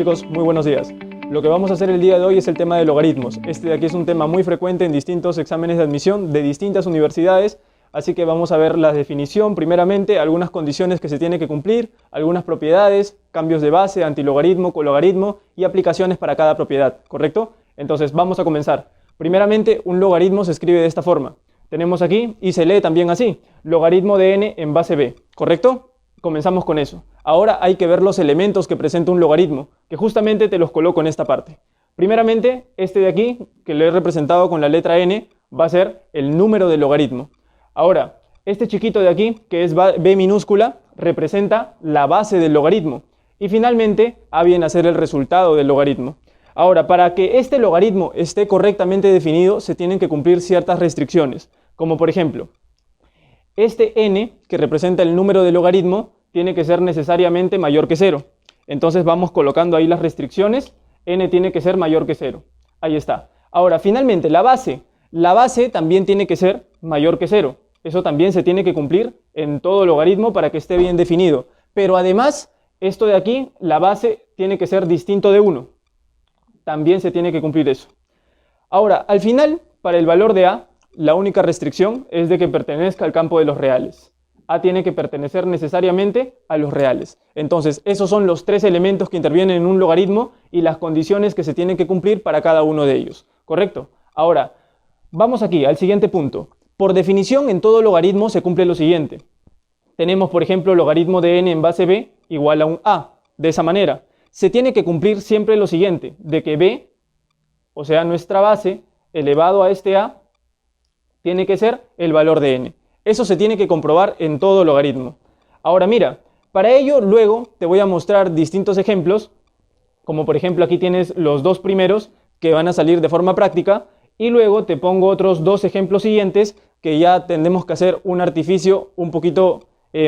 chicos? Muy buenos días. Lo que vamos a hacer el día de hoy es el tema de logaritmos. Este de aquí es un tema muy frecuente en distintos exámenes de admisión de distintas universidades, así que vamos a ver la definición primeramente, algunas condiciones que se tienen que cumplir, algunas propiedades, cambios de base, antilogaritmo, cologaritmo y aplicaciones para cada propiedad, ¿correcto? Entonces vamos a comenzar. Primeramente, un logaritmo se escribe de esta forma. Tenemos aquí, y se lee también así, logaritmo de n en base b, ¿correcto? Comenzamos con eso. Ahora hay que ver los elementos que presenta un logaritmo, que justamente te los coloco en esta parte. Primeramente, este de aquí, que lo he representado con la letra n, va a ser el número del logaritmo. Ahora, este chiquito de aquí, que es b minúscula, representa la base del logaritmo. Y finalmente, a viene a ser el resultado del logaritmo. Ahora, para que este logaritmo esté correctamente definido, se tienen que cumplir ciertas restricciones, como por ejemplo, este n, que representa el número del logaritmo, tiene que ser necesariamente mayor que 0. Entonces vamos colocando ahí las restricciones. N tiene que ser mayor que 0. Ahí está. Ahora, finalmente, la base. La base también tiene que ser mayor que 0. Eso también se tiene que cumplir en todo logaritmo para que esté bien definido. Pero además, esto de aquí, la base tiene que ser distinto de 1. También se tiene que cumplir eso. Ahora, al final, para el valor de a, la única restricción es de que pertenezca al campo de los reales. A tiene que pertenecer necesariamente a los reales. Entonces, esos son los tres elementos que intervienen en un logaritmo y las condiciones que se tienen que cumplir para cada uno de ellos. ¿Correcto? Ahora, vamos aquí al siguiente punto. Por definición, en todo logaritmo se cumple lo siguiente. Tenemos, por ejemplo, logaritmo de n en base b igual a un a. De esa manera, se tiene que cumplir siempre lo siguiente, de que b, o sea, nuestra base, elevado a este a, tiene que ser el valor de n. Eso se tiene que comprobar en todo logaritmo. Ahora mira, para ello luego te voy a mostrar distintos ejemplos, como por ejemplo aquí tienes los dos primeros que van a salir de forma práctica, y luego te pongo otros dos ejemplos siguientes que ya tendremos que hacer un artificio un poquito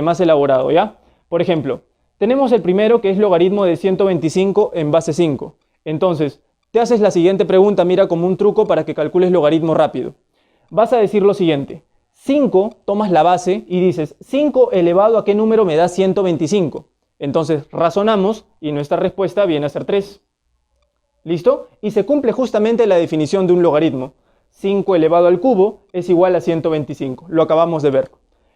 más elaborado, ¿ya? Por ejemplo, tenemos el primero que es logaritmo de 125 en base 5. Entonces, te haces la siguiente pregunta, mira, como un truco para que calcules logaritmo rápido. Vas a decir lo siguiente. 5, tomas la base y dices, 5 elevado a qué número me da 125. Entonces razonamos y nuestra respuesta viene a ser 3. ¿Listo? Y se cumple justamente la definición de un logaritmo. 5 elevado al cubo es igual a 125. Lo acabamos de ver.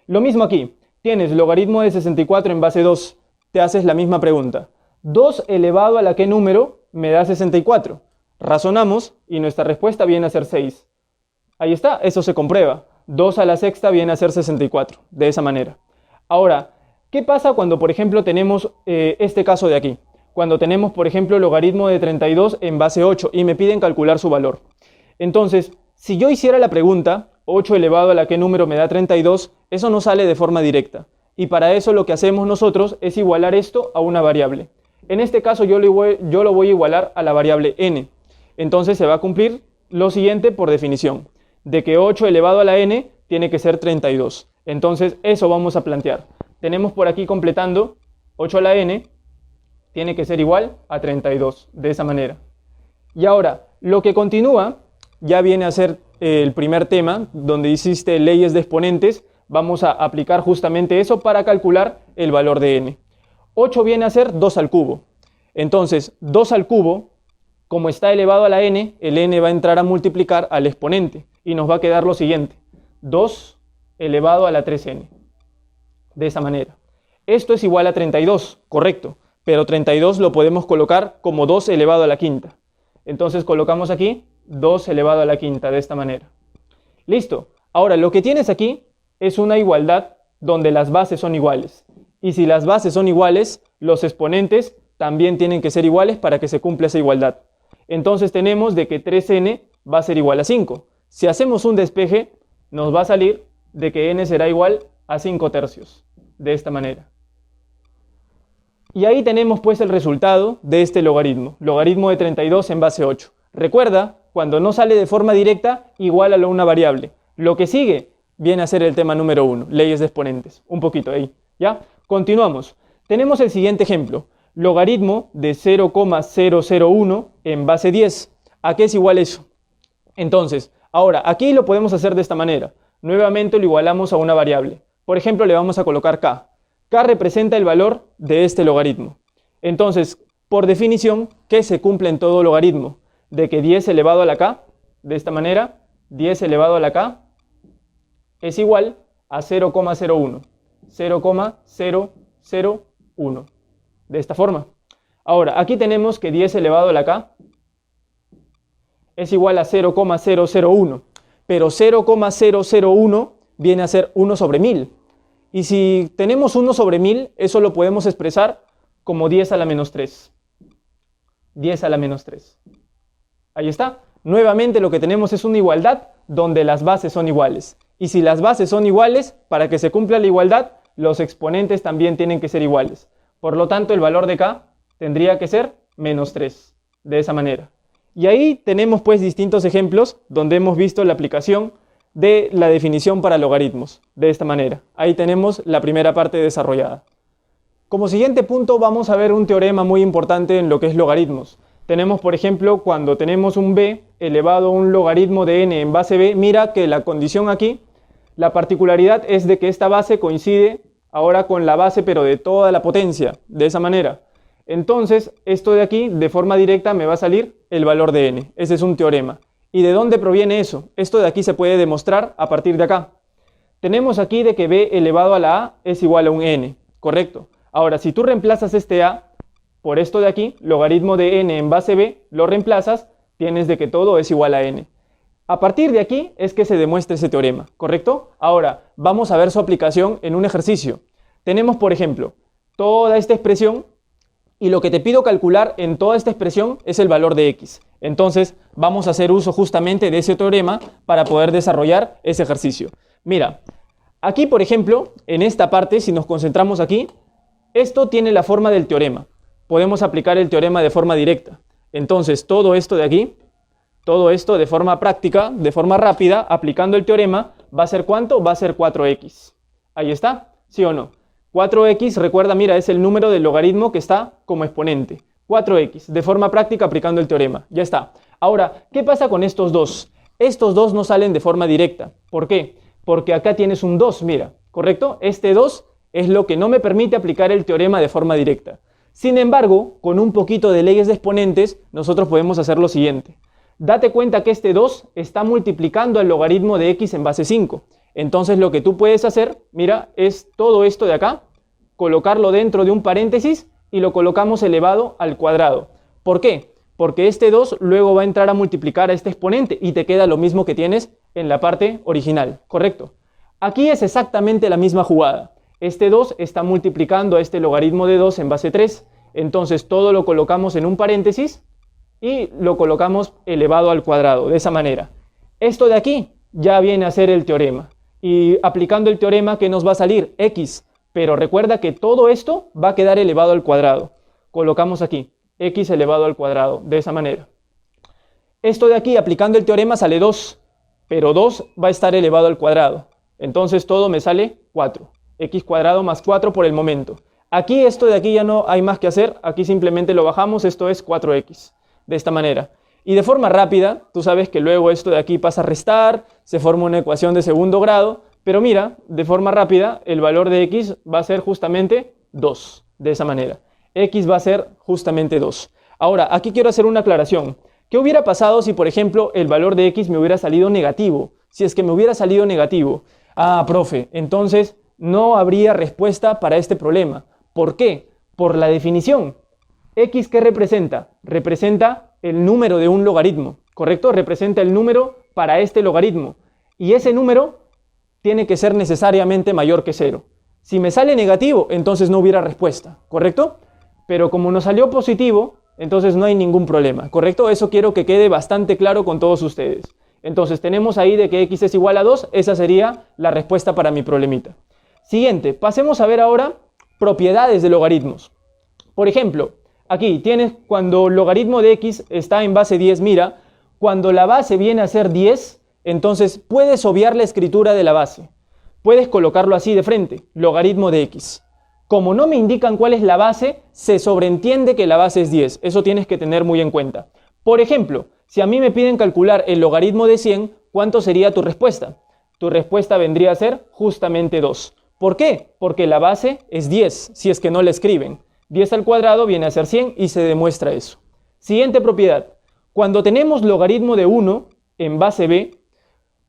Lo mismo aquí. Tienes logaritmo de 64 en base 2. Te haces la misma pregunta. 2 elevado a la qué número me da 64. Razonamos y nuestra respuesta viene a ser 6. Ahí está, eso se comprueba. 2 a la sexta viene a ser 64, de esa manera. Ahora, ¿qué pasa cuando, por ejemplo, tenemos este caso de aquí? Cuando tenemos, por ejemplo, logaritmo de 32 en base 8 y me piden calcular su valor. Entonces, si yo hiciera la pregunta, 8 elevado a la que número me da 32, eso no sale de forma directa. Y para eso lo que hacemos nosotros es igualar esto a una variable. En este caso yo lo voy a igualar a la variable n. Entonces se va a cumplir lo siguiente por definición, de que 8 elevado a la n tiene que ser 32. Entonces eso vamos a plantear. Tenemos por aquí completando 8 a la n tiene que ser igual a 32, de esa manera. Y ahora, lo que continúa ya viene a ser el primer tema, donde hiciste leyes de exponentes. Vamos a aplicar justamente eso para calcular el valor de n. 8 viene a ser 2 al cubo. Entonces, 2 al cubo, como está elevado a la n, el n va a entrar a multiplicar al exponente. Y nos va a quedar lo siguiente, 2 elevado a la 3n. De esa manera. Esto es igual a 32, correcto. Pero 32 lo podemos colocar como 2 elevado a la quinta. Entonces colocamos aquí 2 elevado a la quinta, de esta manera. Listo. Ahora, lo que tienes aquí es una igualdad donde las bases son iguales. Y si las bases son iguales, los exponentes también tienen que ser iguales para que se cumpla esa igualdad. Entonces tenemos de que 3n va a ser igual a 5. Si hacemos un despeje, nos va a salir de que n será igual a 5 tercios, de esta manera. Y ahí tenemos pues el resultado de este logaritmo, logaritmo de 32 en base 8. Recuerda, cuando no sale de forma directa, iguálalo a una variable. Lo que sigue viene a ser el tema número 1, leyes de exponentes. Un poquito ahí, ¿ya? Continuamos. Tenemos el siguiente ejemplo, logaritmo de 0,001 en base 10. ¿A qué es igual eso? Entonces, ahora, aquí lo podemos hacer de esta manera. Nuevamente lo igualamos a una variable. Por ejemplo, le vamos a colocar k. K representa el valor de este logaritmo. Entonces, por definición, que se cumple en todo logaritmo, de que 10 elevado a la k, de esta manera, 10 elevado a la k, es igual a 0,01, 0,001, de esta forma. Ahora, aquí tenemos que 10 elevado a la k es igual a 0,001, pero 0,001 viene a ser 1 sobre 1000. Y si tenemos 1 sobre 1000, eso lo podemos expresar como 10 a la menos 3. 10 a la menos 3. Ahí está. Nuevamente lo que tenemos es una igualdad donde las bases son iguales. Y si las bases son iguales, para que se cumpla la igualdad, los exponentes también tienen que ser iguales. Por lo tanto, el valor de k tendría que ser menos 3, de esa manera. Y ahí tenemos pues distintos ejemplos donde hemos visto la aplicación de la definición para logaritmos, de esta manera. Ahí tenemos la primera parte desarrollada. Como siguiente punto vamos a ver un teorema muy importante en lo que es logaritmos. Tenemos, por ejemplo, cuando tenemos un b elevado a un logaritmo de n en base b, mira que la condición aquí, la particularidad es de que esta base coincide ahora con la base pero de toda la potencia, de esa manera. Entonces, esto de aquí, de forma directa, me va a salir el valor de n. Ese es un teorema. ¿Y de dónde proviene eso? Esto de aquí se puede demostrar a partir de acá. Tenemos aquí de que b elevado a la a es igual a un n, ¿correcto? Ahora, si tú reemplazas este a por esto de aquí, logaritmo de n en base b, lo reemplazas, tienes de que todo es igual a n. A partir de aquí es que se demuestra ese teorema, ¿correcto? Ahora, vamos a ver su aplicación en un ejercicio. Tenemos, por ejemplo, toda esta expresión y lo que te pido calcular en toda esta expresión es el valor de x. Entonces, vamos a hacer uso justamente de ese teorema para poder desarrollar ese ejercicio. Mira, aquí, por ejemplo, en esta parte, si nos concentramos aquí, esto tiene la forma del teorema. Podemos aplicar el teorema de forma directa. Entonces, todo esto de aquí, todo esto de forma práctica, de forma rápida, aplicando el teorema, ¿va a ser cuánto? Va a ser 4x. Ahí está, ¿sí o no? 4x, recuerda, mira, es el número del logaritmo que está como exponente. 4x, de forma práctica aplicando el teorema. Ya está. Ahora, ¿qué pasa con estos dos? Estos dos no salen de forma directa. ¿Por qué? Porque acá tienes un 2, mira, ¿correcto? Este 2 es lo que no me permite aplicar el teorema de forma directa. Sin embargo, con un poquito de leyes de exponentes, nosotros podemos hacer lo siguiente. Date cuenta que este 2 está multiplicando el logaritmo de x en base 5. Entonces lo que tú puedes hacer, mira, es todo esto de acá, colocarlo dentro de un paréntesis y lo colocamos elevado al cuadrado. ¿Por qué? Porque este 2 luego va a entrar a multiplicar a este exponente y te queda lo mismo que tienes en la parte original, ¿correcto? Aquí es exactamente la misma jugada. Este 2 está multiplicando a este logaritmo de 2 en base 3, entonces todo lo colocamos en un paréntesis y lo colocamos elevado al cuadrado, de esa manera. Esto de aquí ya viene a ser el teorema. Y aplicando el teorema, ¿qué nos va a salir? X. Pero recuerda que todo esto va a quedar elevado al cuadrado. Colocamos aquí, x elevado al cuadrado, de esa manera. Esto de aquí, aplicando el teorema, sale 2. Pero 2 va a estar elevado al cuadrado. Entonces todo me sale 4. X cuadrado más 4 por el momento. Aquí, esto de aquí ya no hay más que hacer. Aquí simplemente lo bajamos, esto es 4x. De esta manera. Y de forma rápida, tú sabes que luego esto de aquí pasa a restar, se forma una ecuación de segundo grado, pero mira, de forma rápida, el valor de x va a ser justamente 2, de esa manera. X va a ser justamente 2. Ahora, aquí quiero hacer una aclaración. ¿Qué hubiera pasado si, por ejemplo, el valor de x me hubiera salido negativo? Si es que me hubiera salido negativo. Ah, profe, entonces no habría respuesta para este problema. ¿Por qué? Por la definición. ¿X qué representa? Representa el número de un logaritmo, ¿correcto? Representa el número para este logaritmo. Y ese número tiene que ser necesariamente mayor que 0. Si me sale negativo, entonces no hubiera respuesta, ¿correcto? Pero como nos salió positivo, entonces no hay ningún problema, ¿correcto? Eso quiero que quede bastante claro con todos ustedes. Entonces tenemos ahí de que x es igual a 2, esa sería la respuesta para mi problemita. Siguiente, pasemos a ver ahora propiedades de logaritmos. Por ejemplo, aquí tienes cuando el logaritmo de x está en base 10, mira, cuando la base viene a ser 10, entonces puedes obviar la escritura de la base. Puedes colocarlo así de frente, logaritmo de x. Como no me indican cuál es la base, se sobreentiende que la base es 10. Eso tienes que tener muy en cuenta. Por ejemplo, si a mí me piden calcular el logaritmo de 100, ¿cuánto sería tu respuesta? Tu respuesta vendría a ser justamente 2. ¿Por qué? Porque la base es 10, si es que no la escriben. 10 al cuadrado viene a ser 100 y se demuestra eso. Siguiente propiedad. Cuando tenemos logaritmo de 1 en base b,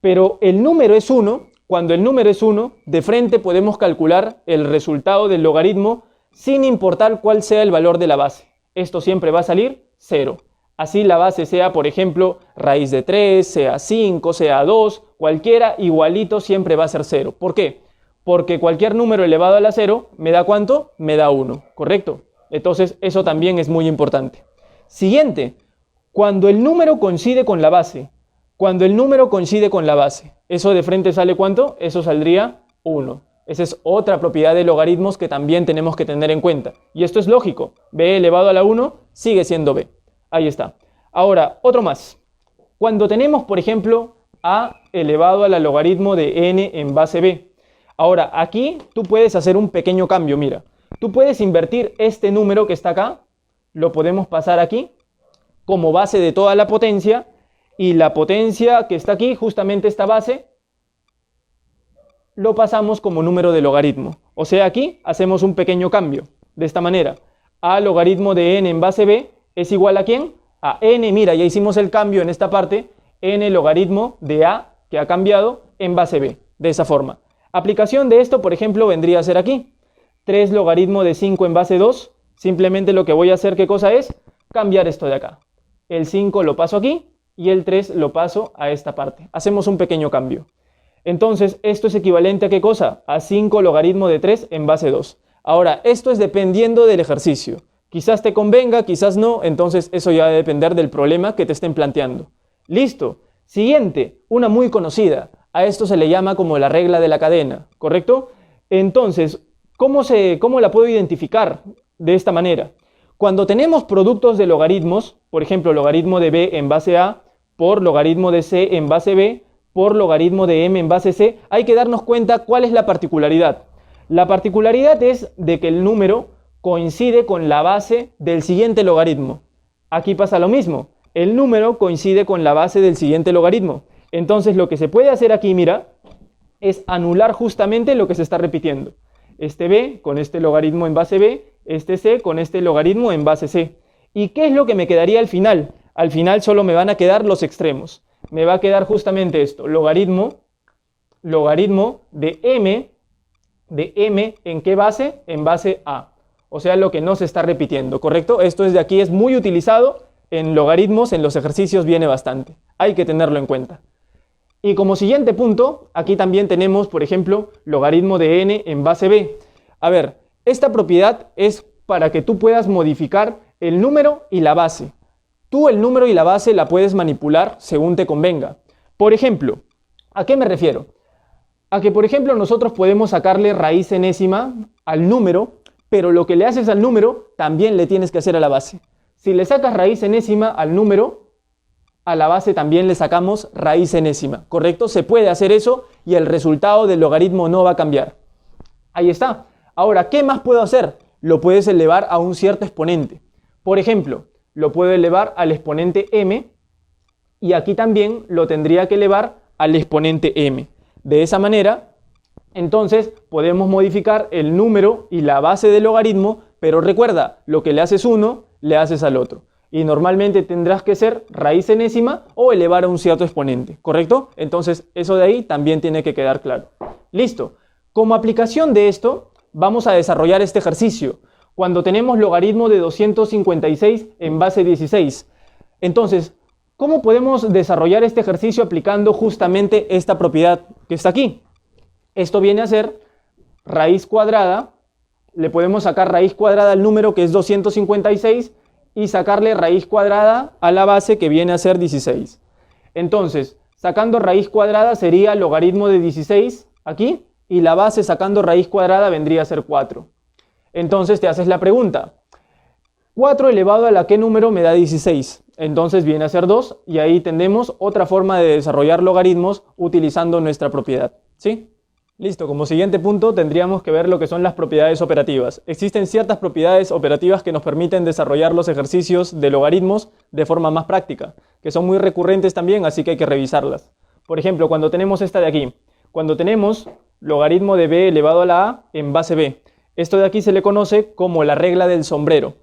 pero el número es 1, cuando el número es 1, de frente podemos calcular el resultado del logaritmo sin importar cuál sea el valor de la base. Esto siempre va a salir 0. Así la base sea, por ejemplo, raíz de 3, sea 5, sea 2, cualquiera igualito siempre va a ser 0. ¿Por qué? Porque cualquier número elevado a la 0, ¿me da cuánto? Me da 1, ¿correcto? Entonces eso también es muy importante. Siguiente, cuando el número coincide con la base. Cuando el número coincide con la base, ¿eso de frente sale cuánto? Eso saldría 1. Esa es otra propiedad de logaritmos que también tenemos que tener en cuenta. Y esto es lógico. B elevado a la 1 sigue siendo B. Ahí está. Ahora, otro más. Cuando tenemos, por ejemplo, A elevado a la logaritmo de n en base B. Ahora, aquí tú puedes hacer un pequeño cambio, mira. Tú puedes invertir este número que está acá, lo podemos pasar aquí, como base de toda la potencia, y la potencia que está aquí, justamente esta base, lo pasamos como número de logaritmo. O sea, aquí hacemos un pequeño cambio, de esta manera. A logaritmo de n en base b es igual a ¿quién? A n, mira, ya hicimos el cambio en esta parte, n logaritmo de a, que ha cambiado, en base b, de esa forma. Aplicación de esto, por ejemplo, vendría a ser aquí. 3 logaritmo de 5 en base 2, simplemente lo que voy a hacer, ¿qué cosa es? Cambiar esto de acá. El 5 lo paso aquí, y el 3 lo paso a esta parte. Hacemos un pequeño cambio. Entonces, esto es equivalente a ¿qué cosa? A 5 logaritmo de 3 en base 2. Ahora, esto es dependiendo del ejercicio. Quizás te convenga, quizás no, entonces eso ya va a depender del problema que te estén planteando. Listo. Siguiente, una muy conocida. A esto se le llama como la regla de la cadena, ¿correcto? Entonces, ¿cómo la puedo identificar de esta manera? Cuando tenemos productos de logaritmos, por ejemplo, logaritmo de b en base a, por logaritmo de c en base b, por logaritmo de m en base c, hay que darnos cuenta cuál es la particularidad. La particularidad es de que el número coincide con la base del siguiente logaritmo. Aquí pasa lo mismo, el número coincide con la base del siguiente logaritmo. Entonces lo que se puede hacer aquí, mira, es anular justamente lo que se está repitiendo. Este b con este logaritmo en base b, este c con este logaritmo en base c. ¿Y qué es lo que me quedaría al final? Al final solo me van a quedar los extremos. Me va a quedar justamente esto, logaritmo de m ¿en qué base? En base a. O sea, lo que no se está repitiendo, ¿correcto? Esto desde aquí es muy utilizado en logaritmos, en los ejercicios viene bastante. Hay que tenerlo en cuenta. Y como siguiente punto, aquí también tenemos, por ejemplo, logaritmo de n en base b. A ver, esta propiedad es para que tú puedas modificar el número y la base. Tú el número y la base la puedes manipular según te convenga. Por ejemplo, ¿a qué me refiero? A que, por ejemplo, nosotros podemos sacarle raíz enésima al número, pero lo que le haces al número también le tienes que hacer a la base. Si le sacas raíz enésima al número, a la base también le sacamos raíz enésima, ¿correcto? Se puede hacer eso y el resultado del logaritmo no va a cambiar. Ahí está. Ahora, ¿qué más puedo hacer? Lo puedes elevar a un cierto exponente. Por ejemplo, lo puedo elevar al exponente m y aquí también lo tendría que elevar al exponente m. De esa manera, entonces podemos modificar el número y la base del logaritmo, pero recuerda, lo que le haces uno, le haces al otro. Y normalmente tendrás que ser raíz enésima o elevar a un cierto exponente, ¿correcto? Entonces eso de ahí también tiene que quedar claro. Listo. Como aplicación de esto, vamos a desarrollar este ejercicio. Cuando tenemos logaritmo de 256 en base 16. Entonces, ¿cómo podemos desarrollar este ejercicio aplicando justamente esta propiedad que está aquí? Esto viene a ser raíz cuadrada. Le podemos sacar raíz cuadrada al número que es 256 y sacarle raíz cuadrada a la base que viene a ser 16. Entonces, sacando raíz cuadrada sería logaritmo de 16 aquí y la base sacando raíz cuadrada vendría a ser 4. Entonces te haces la pregunta, 4 elevado a la ¿qué número me da 16? Entonces viene a ser 2 y ahí tenemos otra forma de desarrollar logaritmos utilizando nuestra propiedad, ¿sí? Listo, como siguiente punto tendríamos que ver lo que son las propiedades operativas. Existen ciertas propiedades operativas que nos permiten desarrollar los ejercicios de logaritmos de forma más práctica, que son muy recurrentes también, así que hay que revisarlas. Por ejemplo, cuando tenemos esta de aquí, cuando tenemos logaritmo de b elevado a la a en base b. Esto de aquí se le conoce como la regla del sombrero.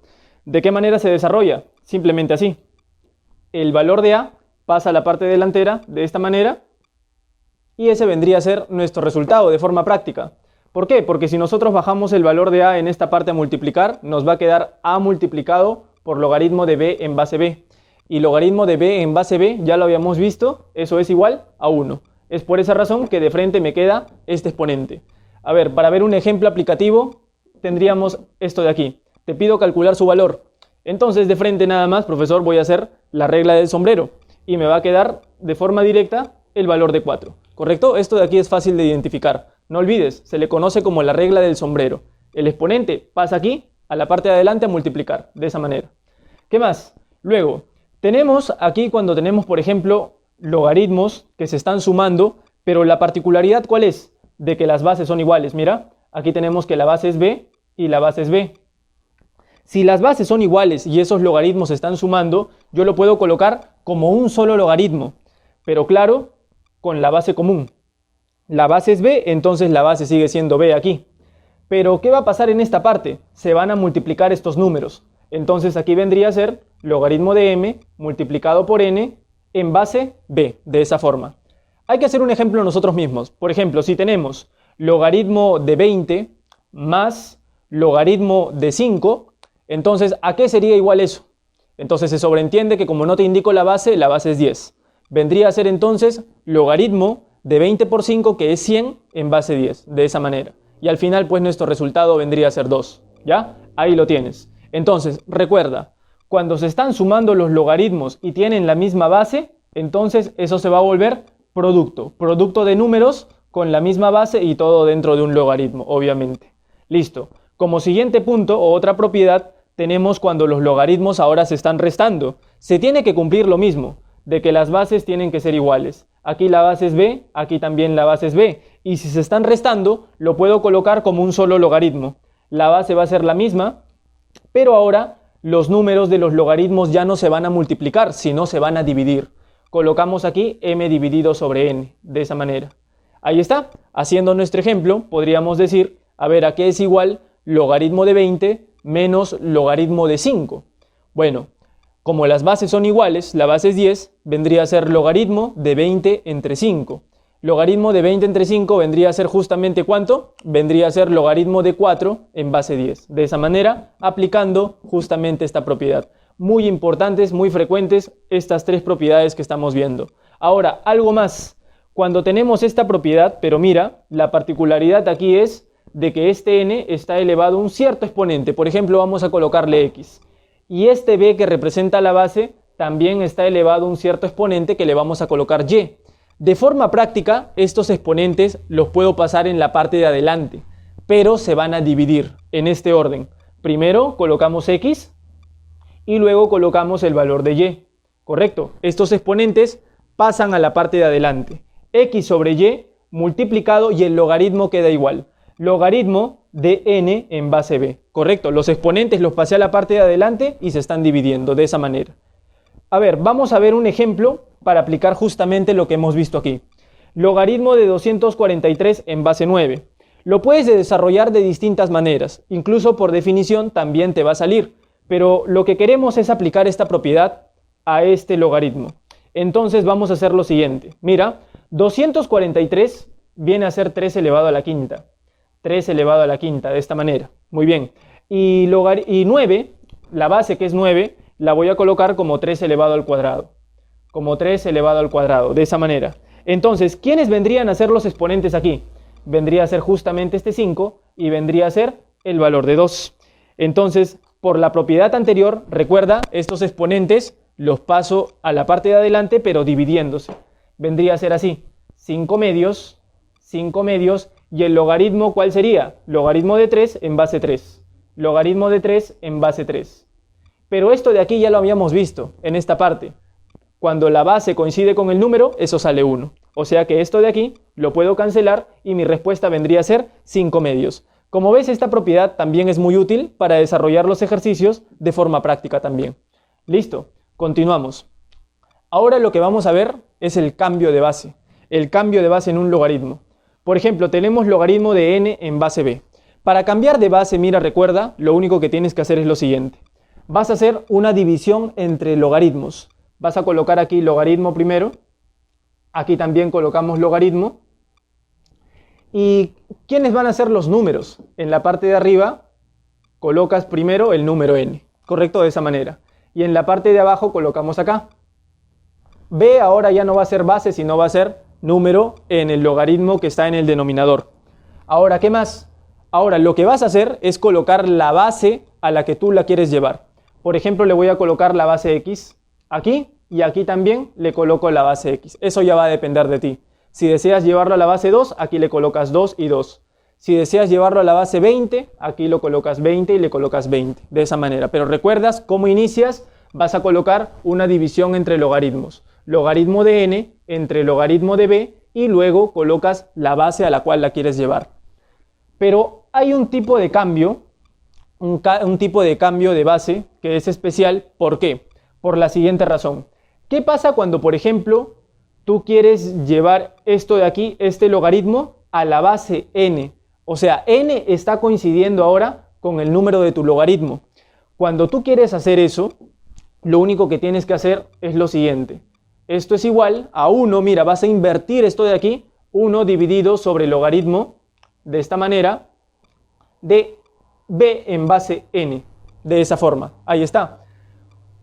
¿De qué manera se desarrolla? Simplemente así. El valor de A pasa a la parte delantera de esta manera y ese vendría a ser nuestro resultado de forma práctica. ¿Por qué? Porque si nosotros bajamos el valor de A en esta parte a multiplicar, nos va a quedar A multiplicado por logaritmo de B en base B. Y logaritmo de B en base B, ya lo habíamos visto, eso es igual a 1. Es por esa razón que de frente me queda este exponente. A ver, para ver un ejemplo aplicativo, tendríamos esto de aquí. Te pido calcular su valor. Entonces, de frente nada más, profesor, voy a hacer la regla del sombrero. Y me va a quedar de forma directa el valor de 4. ¿Correcto? Esto de aquí es fácil de identificar. No olvides, se le conoce como la regla del sombrero. El exponente pasa aquí, a la parte de adelante a multiplicar, de esa manera. ¿Qué más? Luego, tenemos aquí cuando tenemos, por ejemplo, logaritmos que se están sumando, pero la particularidad ¿cuál es? De que las bases son iguales. Mira, aquí tenemos que la base es B y la base es B. Si las bases son iguales y esos logaritmos se están sumando, yo lo puedo colocar como un solo logaritmo, pero claro, con la base común. La base es B, entonces la base sigue siendo B aquí. Pero ¿qué va a pasar en esta parte? Se van a multiplicar estos números. Entonces aquí vendría a ser logaritmo de m multiplicado por n en base B, de esa forma. Hay que hacer un ejemplo nosotros mismos. Por ejemplo, si tenemos logaritmo de 20 más logaritmo de 5, entonces, ¿a qué sería igual eso? Entonces se sobreentiende que como no te indico la base es 10. Vendría a ser entonces logaritmo de 20 por 5, que es 100, en base 10, de esa manera. Y al final, pues nuestro resultado vendría a ser 2. ¿Ya? Ahí lo tienes. Entonces, recuerda, cuando se están sumando los logaritmos y tienen la misma base, entonces eso se va a volver producto. Producto de números con la misma base y todo dentro de un logaritmo, obviamente. Listo. Como siguiente punto o otra propiedad, tenemos cuando los logaritmos ahora se están restando. Se tiene que cumplir lo mismo, de que las bases tienen que ser iguales. Aquí la base es B, aquí también la base es B. Y si se están restando, lo puedo colocar como un solo logaritmo. La base va a ser la misma, pero ahora los números de los logaritmos ya no se van a multiplicar, sino se van a dividir. Colocamos aquí m dividido sobre n, de esa manera. Ahí está. Haciendo nuestro ejemplo, podríamos decir, a ver, ¿a qué es igual logaritmo de 20 menos logaritmo de 5? Bueno, como las bases son iguales, la base es 10, vendría a ser logaritmo de 20 entre 5. Logaritmo de 20 entre 5 vendría a ser justamente ¿cuánto? Vendría a ser logaritmo de 4 en base 10. De esa manera, aplicando justamente esta propiedad. Muy importantes, muy frecuentes estas tres propiedades que estamos viendo. Ahora, algo más. Cuando tenemos esta propiedad, pero mira, la particularidad aquí es de que este n está elevado a un cierto exponente. Por ejemplo, vamos a colocarle x. Y este b que representa la base también está elevado a un cierto exponente que le vamos a colocar y. De forma práctica, estos exponentes los puedo pasar en la parte de adelante, pero se van a dividir en este orden. Primero colocamos x y luego colocamos el valor de y. Correcto, estos exponentes pasan a la parte de adelante. X sobre y multiplicado y el logaritmo queda igual. Logaritmo de n en base b. Correcto, los exponentes los pasé a la parte de adelante y se están dividiendo de esa manera. A ver, vamos a ver un ejemplo para aplicar justamente lo que hemos visto aquí. Logaritmo de 243 en base 9. Lo puedes desarrollar de distintas maneras, incluso por definición también te va a salir, pero lo que queremos es aplicar esta propiedad a este logaritmo. Entonces vamos a hacer lo siguiente. Mira, 243 viene a ser 3 elevado a la quinta. 3 elevado a la quinta, de esta manera. Muy bien. Y 9, la base que es 9, la voy a colocar como 3 elevado al cuadrado. Como 3 elevado al cuadrado, de esa manera. Entonces, ¿quiénes vendrían a ser los exponentes aquí? Vendría a ser justamente este 5 y vendría a ser el valor de 2. Entonces, por la propiedad anterior, recuerda, estos exponentes los paso a la parte de adelante, pero dividiéndose. Vendría a ser así, 5 medios, y el logaritmo, ¿cuál sería? Logaritmo de 3 en base 3. Logaritmo de 3 en base 3. Pero esto de aquí ya lo habíamos visto, en esta parte. Cuando la base coincide con el número, eso sale 1. O sea que esto de aquí lo puedo cancelar y mi respuesta vendría a ser 5 medios. Como ves, esta propiedad también es muy útil para desarrollar los ejercicios de forma práctica también. Listo, continuamos. Ahora lo que vamos a ver es el cambio de base. El cambio de base en un logaritmo. Por ejemplo, tenemos logaritmo de n en base b. Para cambiar de base, mira, recuerda, lo único que tienes que hacer es lo siguiente. Vas a hacer una división entre logaritmos. Vas a colocar aquí logaritmo primero. Aquí también colocamos logaritmo. ¿Y quiénes van a ser los números? En la parte de arriba colocas primero el número n, ¿correcto? De esa manera. Y en la parte de abajo colocamos acá. B ahora ya no va a ser base, sino va a ser número en el logaritmo que está en el denominador. Ahora, ¿qué más? Ahora, lo que vas a hacer es colocar la base a la que tú la quieres llevar. Por ejemplo, le voy a colocar la base x aquí y aquí también le coloco la base x. Eso ya va a depender de ti. Si deseas llevarlo a la base 2, aquí le colocas 2 y 2. Si deseas llevarlo a la base 20, aquí lo colocas 20 y le colocas 20. De esa manera. Pero recuerdas cómo inicias, vas a colocar una división entre logaritmos. Logaritmo de n entre logaritmo de b y luego colocas la base a la cual la quieres llevar. Pero hay un tipo de cambio, un tipo de cambio de base que es especial. ¿Por qué? Por la siguiente razón. ¿Qué pasa cuando, por ejemplo, tú quieres llevar esto de aquí, este logaritmo, a la base n? O sea, n está coincidiendo ahora con el número de tu logaritmo. Cuando tú quieres hacer eso, lo único que tienes que hacer es lo siguiente. Esto es igual a 1, mira, vas a invertir esto de aquí, 1 dividido sobre el logaritmo, de esta manera, de b en base n, de esa forma. Ahí está.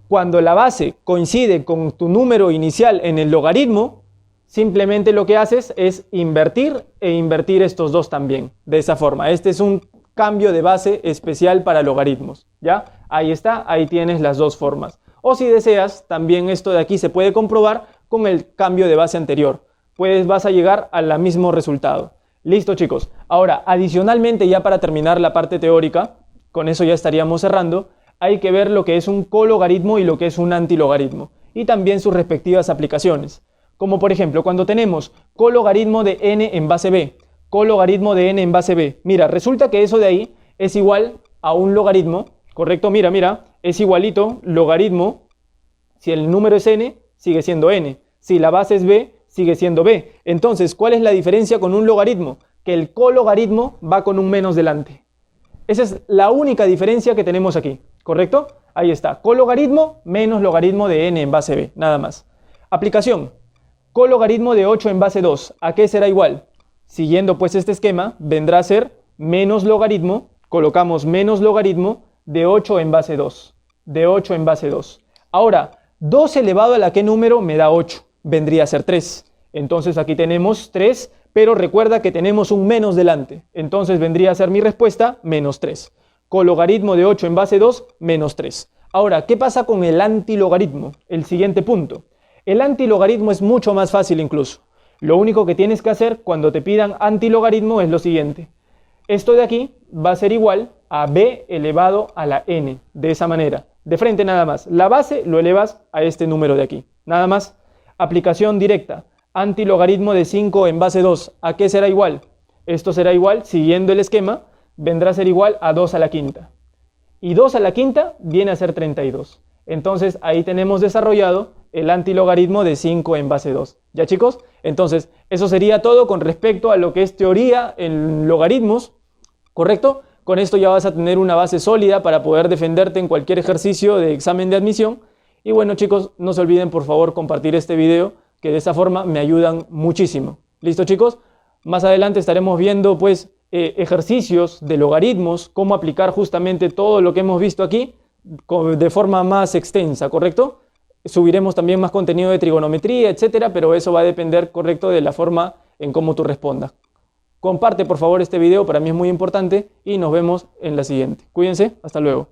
Cuando la base coincide con tu número inicial en el logaritmo, simplemente lo que haces es invertir e invertir estos dos también, de esa forma. Este es un cambio de base especial para logaritmos, ¿ya? Ahí está, ahí tienes las dos formas. O si deseas, también esto de aquí se puede comprobar con el cambio de base anterior. Pues vas a llegar al mismo resultado. Listo, chicos. Ahora, adicionalmente, ya para terminar la parte teórica, con eso ya estaríamos cerrando, hay que ver lo que es un cologaritmo y lo que es un antilogaritmo, y también sus respectivas aplicaciones. Como por ejemplo, cuando tenemos cologaritmo de n en base b, cologaritmo de n en base b. Mira, resulta que eso de ahí es igual a un logaritmo, ¿correcto? Mira, es igualito logaritmo, si el número es n, sigue siendo n. Si la base es b, sigue siendo b. Entonces, ¿cuál es la diferencia con un logaritmo? Que el cologaritmo va con un menos delante. Esa es la única diferencia que tenemos aquí, ¿correcto? Ahí está, cologaritmo menos logaritmo de n en base b, nada más. Aplicación, cologaritmo de 8 en base 2, ¿a qué será igual? Siguiendo pues este esquema, vendrá a ser menos logaritmo, colocamos menos logaritmo de 8 en base 2, de 8 en base 2. Ahora, 2 elevado a la que número me da 8, vendría a ser 3. Entonces aquí tenemos 3, pero recuerda que tenemos un menos delante. Entonces vendría a ser mi respuesta, menos 3. Cologaritmo de 8 en base 2, menos 3. Ahora, ¿qué pasa con el antilogaritmo? El siguiente punto. El antilogaritmo es mucho más fácil incluso. Lo único que tienes que hacer cuando te pidan antilogaritmo es lo siguiente. Esto de aquí va a ser igual a b elevado a la n, de esa manera. De frente nada más. La base lo elevas a este número de aquí. Nada más. Aplicación directa. Antilogaritmo de 5 en base 2. ¿A qué será igual? Esto será igual, siguiendo el esquema, vendrá a ser igual a 2 a la quinta. Y 2 a la quinta viene a ser 32. Entonces ahí tenemos desarrollado el antilogaritmo de 5 en base 2. ¿Ya, chicos? Entonces eso sería todo con respecto a lo que es teoría en logaritmos, ¿correcto? Con esto ya vas a tener una base sólida para poder defenderte en cualquier ejercicio de examen de admisión. Y bueno, chicos, no se olviden por favor compartir este video, que de esa forma me ayudan muchísimo. ¿Listo, chicos? Más adelante estaremos viendo pues ejercicios de logaritmos, cómo aplicar justamente todo lo que hemos visto aquí de forma más extensa, ¿correcto? Subiremos también más contenido de trigonometría, etcétera, pero eso va a depender, correcto, de la forma en cómo tú respondas. Comparte por favor este video, para mí es muy importante, y nos vemos en la siguiente. Cuídense, hasta luego.